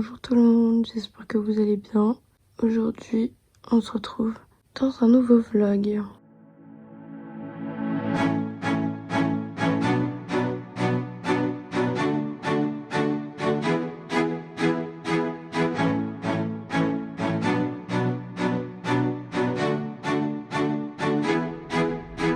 Bonjour tout le monde, j'espère que vous allez bien. Aujourd'hui, on se retrouve dans un nouveau vlog.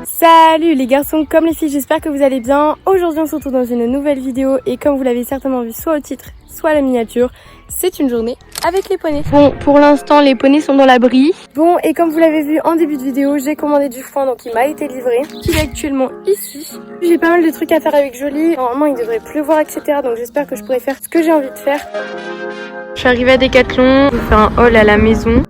Salut les garçons comme les filles, j'espère que vous allez bien. Aujourd'hui on se retrouve dans une nouvelle vidéo et comme vous l'avez certainement vu soit au titre, soit à la miniature, c'est une journée avec les poneys. Bon, pour l'instant les poneys sont dans l'abri. Bon, et comme vous l'avez vu en début de vidéo, j'ai commandé du foin donc il m'a été livré. Il est actuellement ici. J'ai pas mal de trucs à faire avec Jolie. Normalement il devrait pleuvoir etc. Donc j'espère que je pourrai faire ce que j'ai envie de faire. Je suis arrivée à Decathlon, je vais faire un haul à la maison.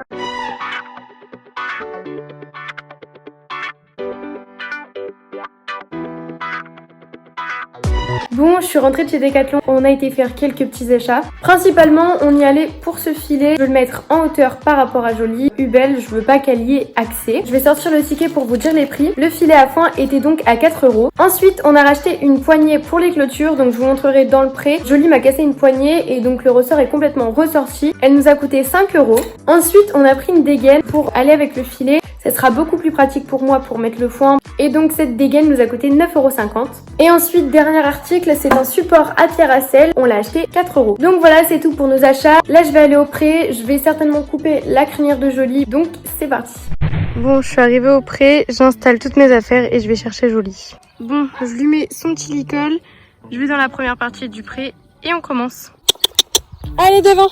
Bon, je suis rentrée de chez Decathlon, on a été faire quelques petits achats. Principalement, on y allait pour ce filet. Je veux le mettre en hauteur par rapport à Jolie. Ubel, je veux pas qu'elle y ait accès. Je vais sortir le ticket pour vous dire les prix. Le filet à foin était donc à 4 €. Ensuite, on a racheté une poignée pour les clôtures, donc je vous montrerai dans le pré. Jolie m'a cassé une poignée et donc le ressort est complètement ressorti. Elle nous a coûté 5 €. Ensuite, on a pris une dégaine pour aller avec le filet. Ça sera beaucoup plus pratique pour moi pour mettre le foin. Et donc cette dégaine nous a coûté 9,50 €. Et ensuite, dernier article, c'est un support à pierre à sel. On l'a acheté 4 €. Donc voilà, c'est tout pour nos achats. Là, je vais aller au pré. Je vais certainement couper la crinière de Jolie. Donc c'est parti. Bon, je suis arrivée au pré. J'installe toutes mes affaires et je vais chercher Jolie. Bon, je lui mets son petit licol. Je vais dans la première partie du pré et on commence. Allez, devant!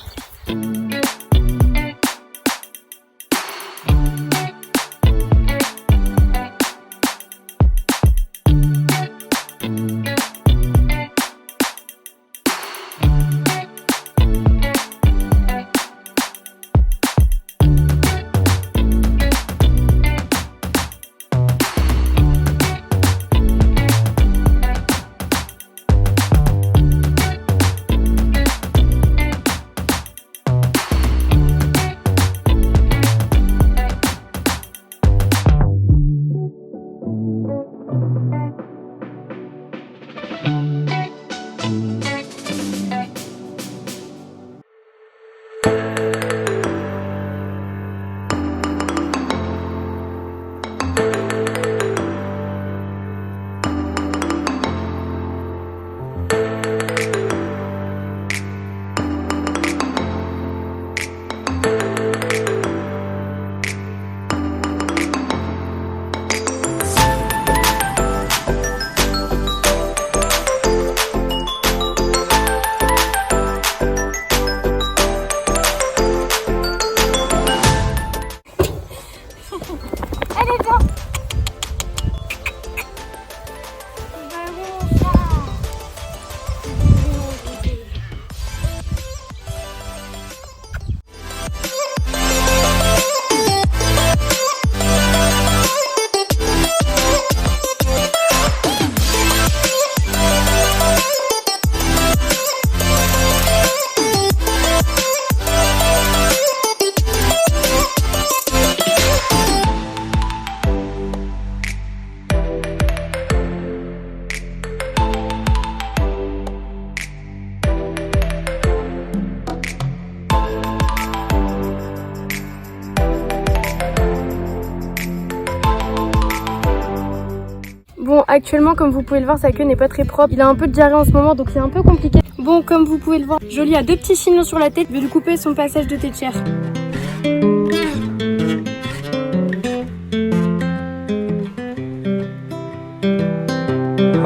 Bon, actuellement, comme vous pouvez le voir, sa queue n'est pas très propre. Il a un peu de diarrhée en ce moment, donc c'est un peu compliqué. Bon, comme vous pouvez le voir, Jolie a 2 petits chignons sur la tête. Je vais lui couper son passage de tétière.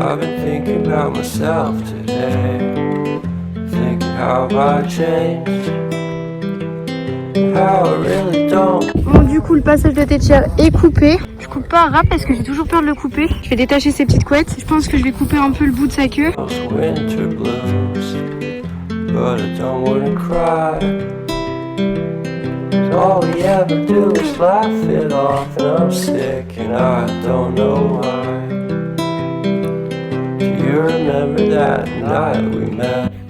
I've been thinking about myself today, thinking how I changed, how I really don't. Bon, du coup, le passage de tétière est coupé. Je coupe pas un ras parce que j'ai toujours peur de le couper. Je vais détacher ses petites couettes. Je pense que je vais couper un peu le bout de sa queue.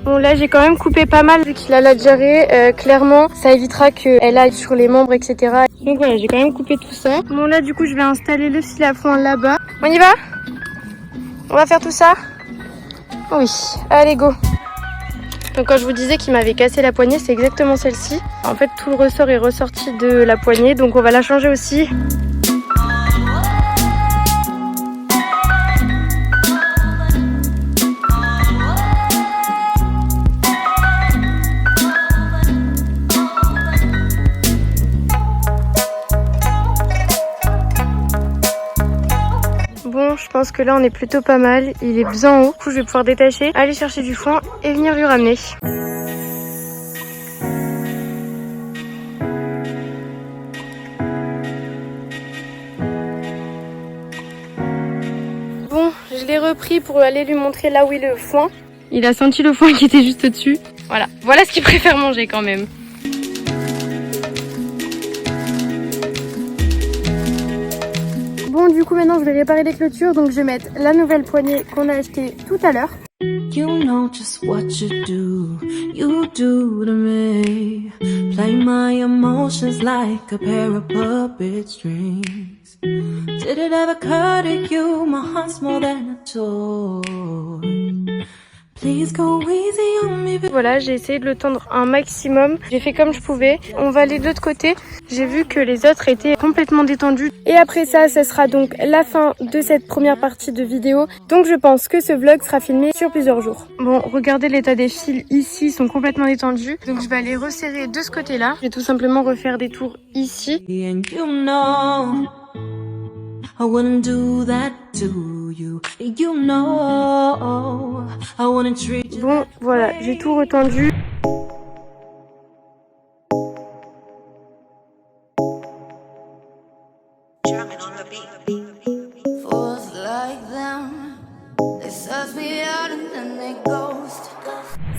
Bon, là j'ai quand même coupé pas mal vu qu'il a la diarrhée. Clairement ça évitera qu'elle aille sur les membres etc. Donc voilà, j'ai quand même coupé tout ça. Bon, là du coup je vais installer le fil à foin là-bas. On y va? On va faire tout ça? Oui, allez go. Donc quand je vous disais qu'il m'avait cassé la poignée, c'est exactement celle-ci. En fait tout le ressort est ressorti de la poignée, donc on va la changer aussi. Bon, je pense que là on est plutôt pas mal, il est bien haut, du coup je vais pouvoir détacher, aller chercher du foin et venir lui ramener. Bon, je l'ai repris pour aller lui montrer là où est le foin. Il a senti le foin qui était juste au-dessus. Voilà ce qu'il préfère manger quand même. Bon, du coup maintenant je vais réparer les clôtures, donc je vais mettre la nouvelle poignée qu'on a achetée tout à l'heure. You know just what you do to me. Play my emotions like a pair of puppet strings. Did it ever occur to you my heart's more than a toy? Please go easy on me. Voilà, j'ai essayé de le tendre un maximum. J'ai fait comme je pouvais. On va aller de l'autre côté. J'ai vu que les autres étaient complètement détendus. Et après ça, ce sera donc la fin de cette première partie de vidéo. Donc je pense que ce vlog sera filmé sur plusieurs jours. Bon, regardez l'état des fils ici, ils sont complètement détendus. Donc je vais aller resserrer de ce côté-là. Je vais tout simplement refaire des tours ici. And you know I wouldn't do that to you. You know I wouldn't treat you. Bon, voilà, j'ai tout retendu. Fools like them, they suss me out and then they ghost.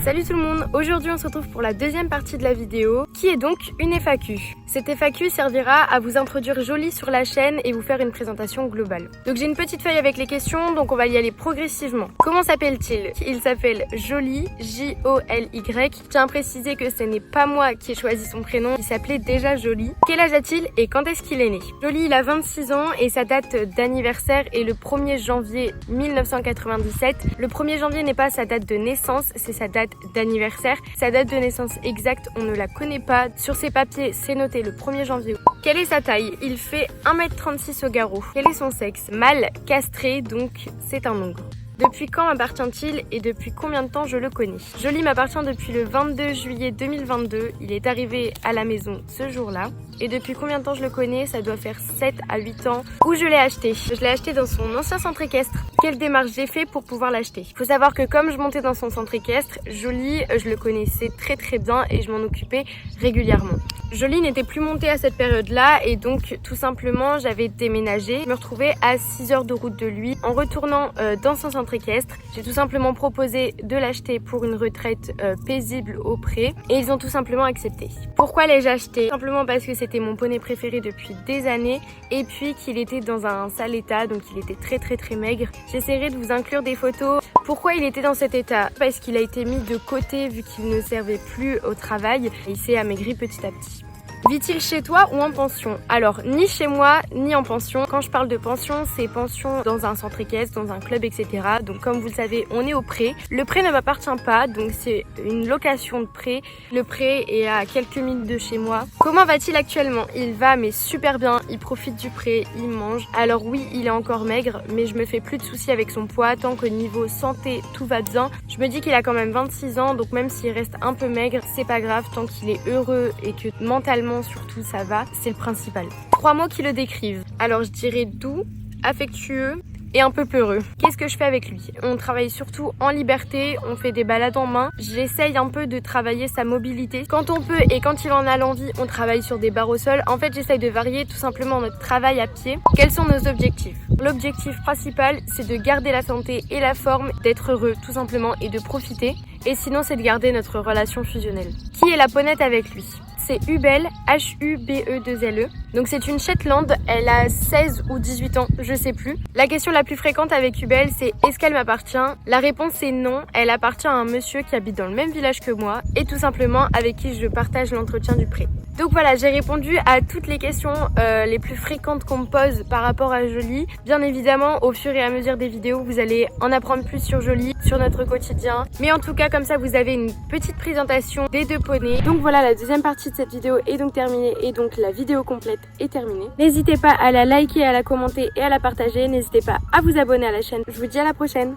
Salut tout le monde, aujourd'hui on se retrouve pour la deuxième partie de la vidéo qui est donc une FAQ. Cette FAQ servira à vous introduire Jolie sur la chaîne et vous faire une présentation globale. Donc j'ai une petite feuille avec les questions, donc on va y aller progressivement. Comment s'appelle-t-il? Il s'appelle Jolie, J-O-L-Y. Je tiens à préciser que ce n'est pas moi qui ai choisi son prénom, il s'appelait déjà Jolie. Quel âge a-t-il et quand est-ce qu'il est né? Jolie, il a 26 ans et sa date d'anniversaire est le 1er janvier 1997. Le 1er janvier n'est pas sa date de naissance, c'est sa date d'anniversaire. Sa date de naissance exacte, on ne la connaît pas. Sur ses papiers, c'est noté le 1er janvier. Quelle est sa taille? Il fait 1m36 au garrot. Quel est son sexe? Mâle, castré, donc c'est un ongle. Depuis quand m'appartient-il et depuis combien de temps je le connais? Jolie m'appartient depuis le 22 juillet 2022. Il est arrivé à la maison ce jour-là. Et depuis combien de temps je le connais? Ça doit faire 7 à 8 ans. Où je l'ai acheté? Je l'ai acheté dans son ancien centre équestre. Quelle démarche j'ai fait pour pouvoir l'acheter? Il faut savoir que comme je montais dans son centre équestre, Jolie, je le connaissais très bien et je m'en occupais régulièrement. Jolie n'était plus montée à cette période-là et donc tout simplement j'avais déménagé. Je me retrouvais à 6 heures de route de lui. En retournant dans son centre équestre, j'ai tout simplement proposé de l'acheter pour une retraite paisible au pré et ils ont tout simplement accepté. Pourquoi l'ai-je acheté? Simplement parce que c'était mon poney préféré depuis des années et puis qu'il était dans un sale état, donc il était très maigre. J'essaierai de vous inclure des photos. Pourquoi il était dans cet état? Parce qu'il a été mis de côté vu qu'il ne servait plus au travail et il s'est amaigri petit à petit. Vit-il chez toi ou en pension? Alors, ni chez moi, ni en pension. Quand je parle de pension, c'est pension dans un centre équestre, dans un club, etc. Donc, comme vous le savez, on est au pré. Le pré ne m'appartient pas, donc c'est une location de pré. Le pré est à quelques minutes de chez moi. Comment va-t-il actuellement? Il va, mais super bien. Il profite du pré, il mange. Alors oui, il est encore maigre, mais je me fais plus de soucis avec son poids. Tant qu'au niveau santé, tout va bien. Je me dis qu'il a quand même 26 ans, donc même s'il reste un peu maigre, c'est pas grave. Tant qu'il est heureux et que mentalement, surtout ça va, c'est le principal. 3 mots qui le décrivent. Alors je dirais doux, affectueux et un peu peureux. Qu'est-ce que je fais avec lui? On travaille surtout en liberté, on fait des balades en main. J'essaye un peu de travailler sa mobilité. Quand on peut et quand il en a l'envie, on travaille sur des barres au sol. En fait, j'essaye de varier tout simplement notre travail à pied. Quels sont nos objectifs? L'objectif principal, c'est de garder la santé et la forme, d'être heureux tout simplement et de profiter. Et sinon, c'est de garder notre relation fusionnelle. Qui est la ponette avec lui? C'est Hubel, H-U-B-E-2-L-E. Donc c'est une Shetland, elle a 16 ou 18 ans, je sais plus. La question la plus fréquente avec Ubel, c'est est-ce qu'elle m'appartient? La réponse est non, elle appartient à un monsieur qui habite dans le même village que moi et tout simplement avec qui je partage l'entretien du pré. Donc voilà, j'ai répondu à toutes les questions les plus fréquentes qu'on me pose par rapport à Jolie. Bien évidemment, au fur et à mesure des vidéos, vous allez en apprendre plus sur Jolie, sur notre quotidien. Mais en tout cas, comme ça, vous avez une petite présentation des deux poneys. Donc voilà, la deuxième partie de cette vidéo est donc terminée et donc la vidéo complète est terminée. N'hésitez pas à la liker, à la commenter et à la partager. N'hésitez pas à vous abonner à la chaîne. Je vous dis à la prochaine.